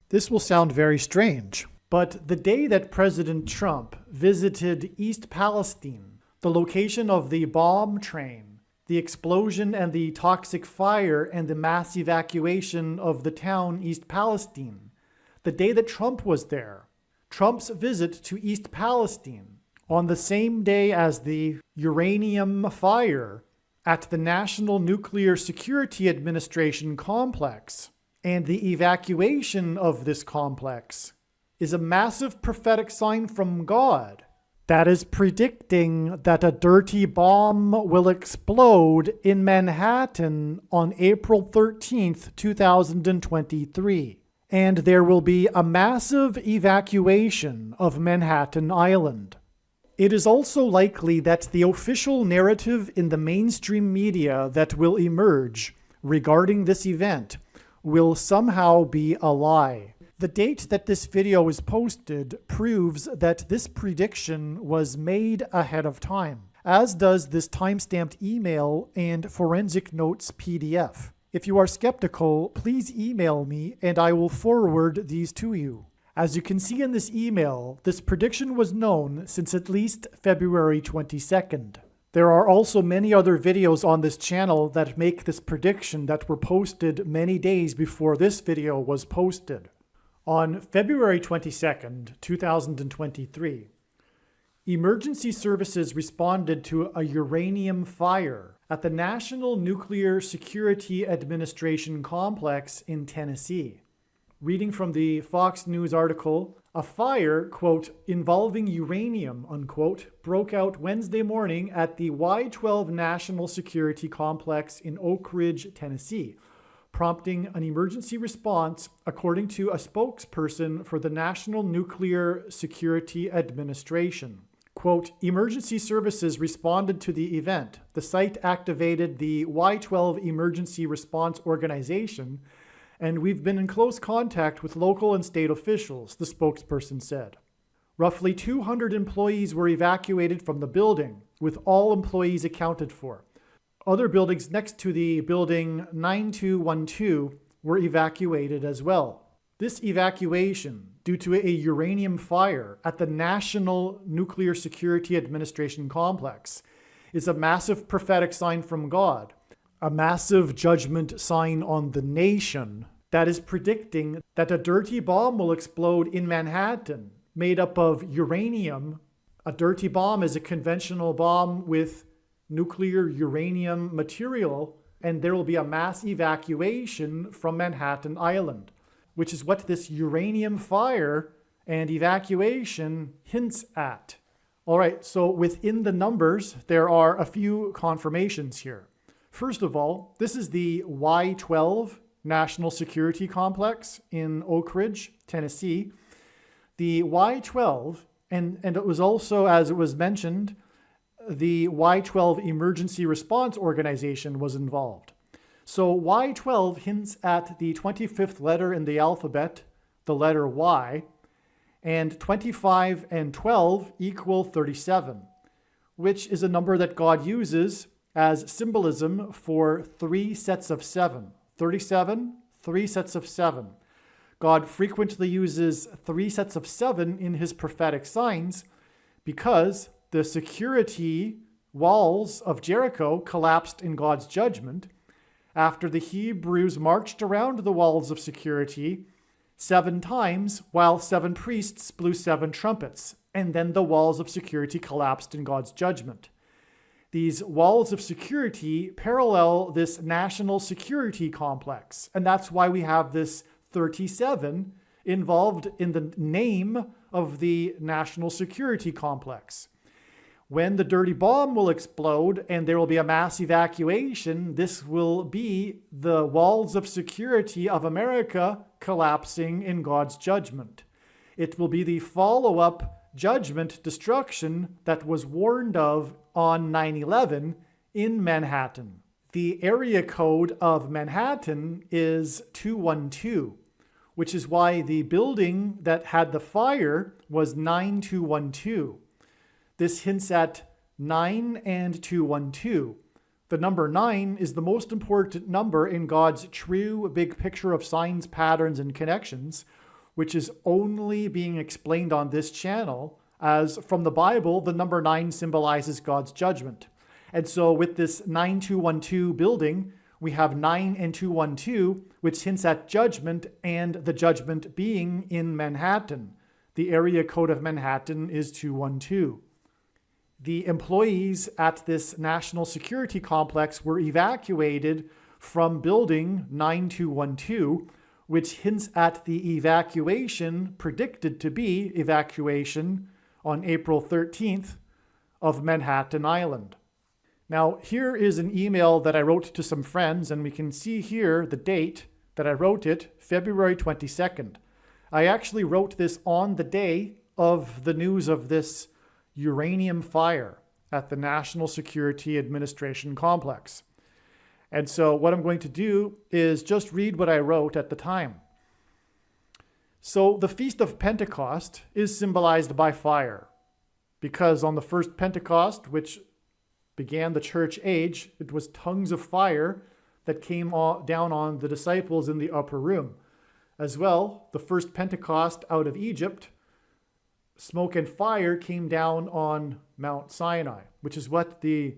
This will sound very strange, but the day that President Trump visited East Palestine, the location of the bomb train, the explosion and the toxic fire and the mass evacuation of the town East Palestine, the day that Trump was there, Trump's visit to East Palestine, on the same day as the uranium fire at the National Nuclear Security Administration complex, and the evacuation of this complex, is a massive prophetic sign from God that is predicting that a dirty bomb will explode in Manhattan on April 13th, 2023. And there will be a massive evacuation of Manhattan Island. It is also likely that the official narrative in the mainstream media that will emerge regarding this event will somehow be a lie. The date that this video is posted proves that this prediction was made ahead of time, as does this timestamped email and forensic notes PDF. If you are skeptical, please email me and I will forward these to you. As you can see in this email, this prediction was known since at least February 22nd. There are also many other videos on this channel that make this prediction that were posted many days before this video was posted. On February 22nd, 2023, emergency services responded to a uranium fire at the National Nuclear Security Administration complex in Tennessee. Reading from the Fox News article, a fire, quote, involving uranium, unquote, broke out Wednesday morning at the Y-12 National Security Complex in Oak Ridge, Tennessee, prompting an emergency response, according to a spokesperson for the National Nuclear Security Administration. Quote, emergency services responded to the event. The site activated the Y-12 Emergency Response Organization, and we've been in close contact with local and state officials, the spokesperson said. Roughly 200 employees were evacuated from the building, with all employees accounted for. Other buildings next to the building 9212 were evacuated as well. This evacuation, due to a uranium fire at the National Nuclear Security Administration complex, is a massive prophetic sign from God, a massive judgment sign on the nation that is predicting that a dirty bomb will explode in Manhattan made up of uranium. A dirty bomb is a conventional bomb with nuclear uranium material, and there will be a mass evacuation from Manhattan Island, which is what this uranium fire and evacuation hints at. All right, so within the numbers, there are a few confirmations here. First of all, this is the Y-12 National Security Complex in Oak Ridge, Tennessee. The Y-12, and it was also, as it was mentioned, the Y-12 Emergency Response Organization was involved. So Y-12 hints at the 25th letter in the alphabet, the letter Y, and 25 and 12 equal 37, which is a number that God uses as symbolism for 3 sets of 7. 37, 3 sets of 7. God frequently uses 3 sets of 7 in his prophetic signs because the security walls of Jericho collapsed in God's judgment after the Hebrews marched around the walls of security 7 times while 7 priests blew 7 trumpets, and then the walls of security collapsed in God's judgment. These walls of security parallel this national security complex, and that's why we have this 37 involved in the name of the national security complex. When the dirty bomb will explode and there will be a mass evacuation, this will be the walls of security of America collapsing in God's judgment. It will be the follow-up judgment destruction that was warned of on 9/11 in Manhattan. The area code of Manhattan is 212, which is why the building that had the fire was 9212. This hints at 9 and 212. The number 9 is the most important number in God's true big picture of signs, patterns, and connections, which is only being explained on this channel, as from the Bible, the number 9 symbolizes God's judgment. And so with this 9212 building, we have 9 and 212, which hints at judgment, and the judgment being in Manhattan. The area code of Manhattan is 212. The employees at this national security complex were evacuated from building 9212, which hints at the evacuation, predicted to be evacuation on April 13th of Manhattan Island. Now, here is an email that I wrote to some friends, and we can see here the date that I wrote it, February 22nd. I actually wrote this on the day of the news of this uranium fire at the National Security Administration complex. And so what I'm going to do is just read what I wrote at the time. So the Feast of Pentecost is symbolized by fire, because on the first Pentecost, which began the church age, it was tongues of fire that came down on the disciples in the upper room. As well, the first Pentecost out of Egypt, smoke and fire came down on Mount Sinai, which is what the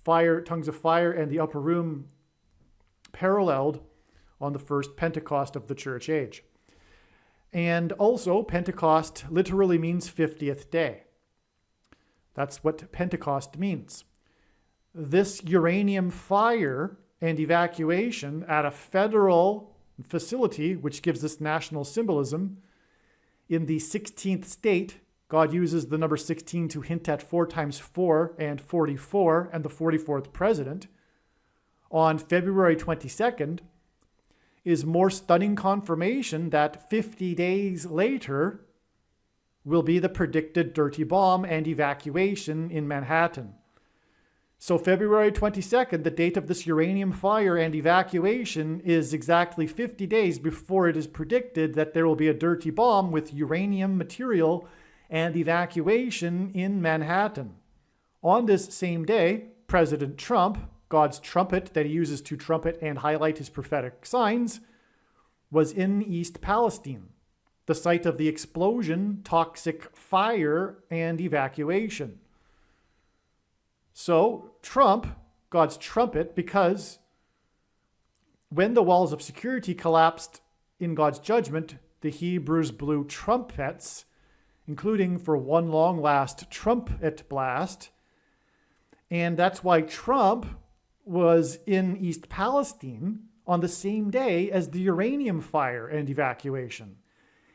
tongues of fire and the upper room paralleled on the first Pentecost of the church age. And also, Pentecost literally means 50th day. That's what Pentecost means. This uranium fire and evacuation at a federal facility, which gives this national symbolism, in the 16th state, God uses the number 16 to hint at 4 times 4 and 44 and the 44th president, on February 22nd, is more stunning confirmation that 50 days later will be the predicted dirty bomb and evacuation in Manhattan. So February 22nd, the date of this uranium fire and evacuation, is exactly 50 days before it is predicted that there will be a dirty bomb with uranium material and evacuation in Manhattan. On this same day, President Trump, God's trumpet that he uses to trumpet and highlight his prophetic signs, was in East Palestine, the site of the explosion, toxic fire, and evacuation. So Trump, God's trumpet, because when the walls of security collapsed in God's judgment, the Hebrews blew trumpets, including for one long last trumpet blast. And that's why Trump was in East Palestine on the same day as the uranium fire and evacuation.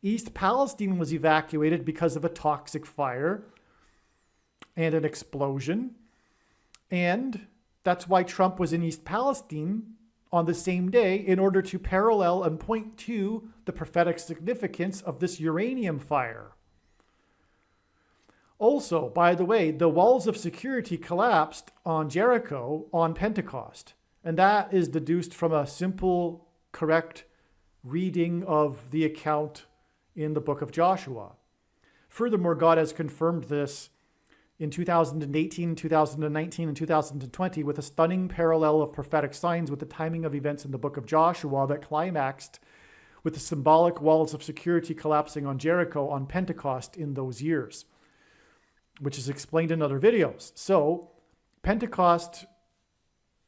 East Palestine was evacuated because of a toxic fire and an explosion. And that's why Trump was in East Palestine on the same day, in order to parallel and point to the prophetic significance of this uranium fire. Also, by the way, the walls of security collapsed on Jericho on Pentecost. And that is deduced from a simple, correct reading of the account in the book of Joshua. Furthermore, God has confirmed this in 2018, 2019, and 2020 with a stunning parallel of prophetic signs with the timing of events in the book of Joshua that climaxed with the symbolic walls of security collapsing on Jericho on Pentecost in those years, which is explained in other videos. So Pentecost,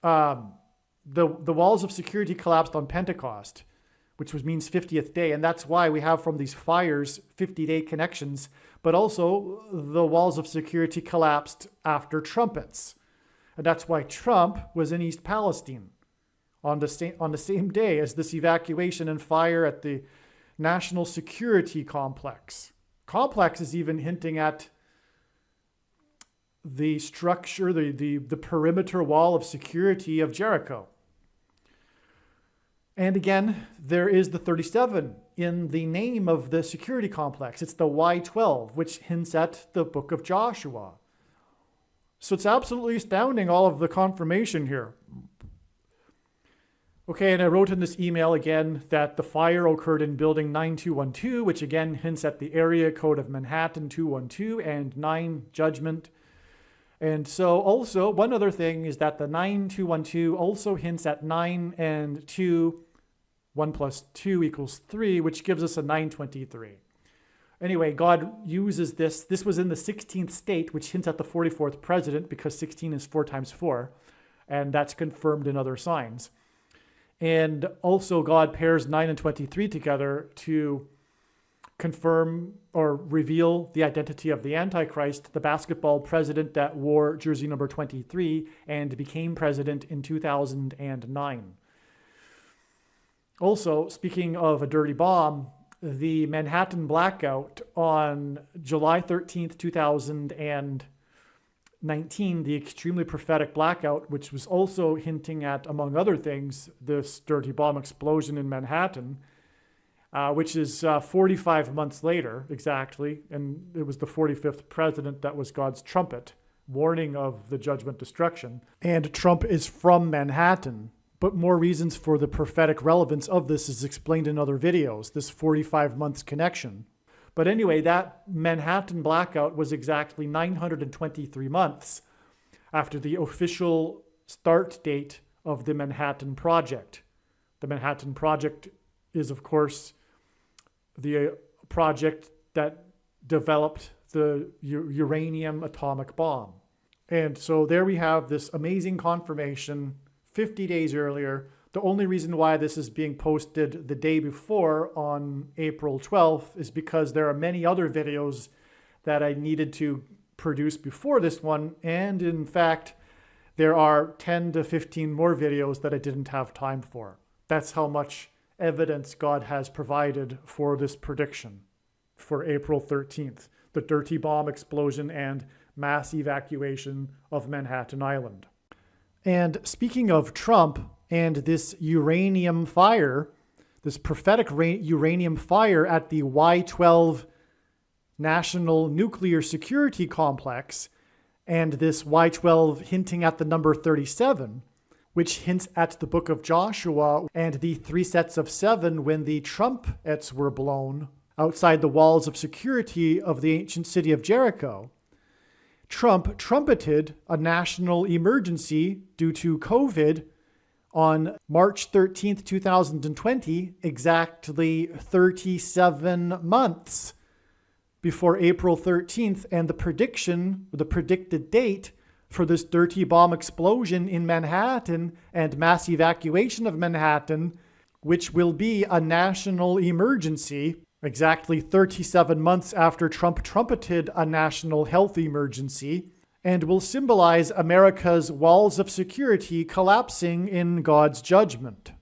the walls of security collapsed on Pentecost, which means 50th day. And that's why we have from these fires 50-day connections. But also the walls of security collapsed after trumpets. And that's why Trump was in East Palestine on the same day as this evacuation and fire at the National Security Complex. Complex is even hinting at the structure, the perimeter wall of security of Jericho. And again, there is the 37 in the name of the security complex. It's the Y12, which hints at the book of Joshua. So it's absolutely astounding, all of the confirmation here. Okay, and I wrote in this email again that the fire occurred in building 9212, which again hints at the area code of Manhattan 212 and 9 judgment. And so also, one other thing is that the 9212 also hints at 9 and 2, 1 plus 2 equals 3, which gives us a 923. Anyway, God uses this. This was in the 16th state, which hints at the 44th president, because 16 is 4 times 4, and that's confirmed in other signs. And also God pairs 9 and 23 together to confirm or reveal the identity of the Antichrist, the basketball president that wore jersey number 23 and became president in 2009. Also, speaking of a dirty bomb, the Manhattan blackout on July 13th, 2019, the extremely prophetic blackout, which was also hinting at, among other things, this dirty bomb explosion in Manhattan, which is 45 months later, exactly, and it was the 45th president that was God's trumpet, warning of the judgment destruction. And Trump is from Manhattan, but more reasons for the prophetic relevance of this is explained in other videos, this 45 months connection. But anyway, that Manhattan blackout was exactly 923 months after the official start date of the Manhattan Project. The Manhattan Project is, of course, the project that developed the uranium atomic bomb. And so there we have this amazing confirmation 50 days earlier. The only reason why this is being posted the day before on April 12th is because there are many other videos that I needed to produce before this one. And in fact, there are 10 to 15 more videos that I didn't have time for. That's how much evidence God has provided for this prediction for April 13th, the dirty bomb explosion and mass evacuation of Manhattan Island. And speaking of Trump and this uranium fire, this prophetic uranium fire at the Y-12 National Nuclear Security Complex, and this Y-12 hinting at the number 37, which hints at the book of Joshua and the 3 sets of 7 when the trumpets were blown outside the walls of security of the ancient city of Jericho. Trump trumpeted a national emergency due to COVID on March 13th, 2020, exactly 37 months before April 13th, and the predicted date for this dirty bomb explosion in Manhattan and mass evacuation of Manhattan, which will be a national emergency, exactly 37 months after Trump trumpeted a national health emergency, and will symbolize America's walls of security collapsing in God's judgment.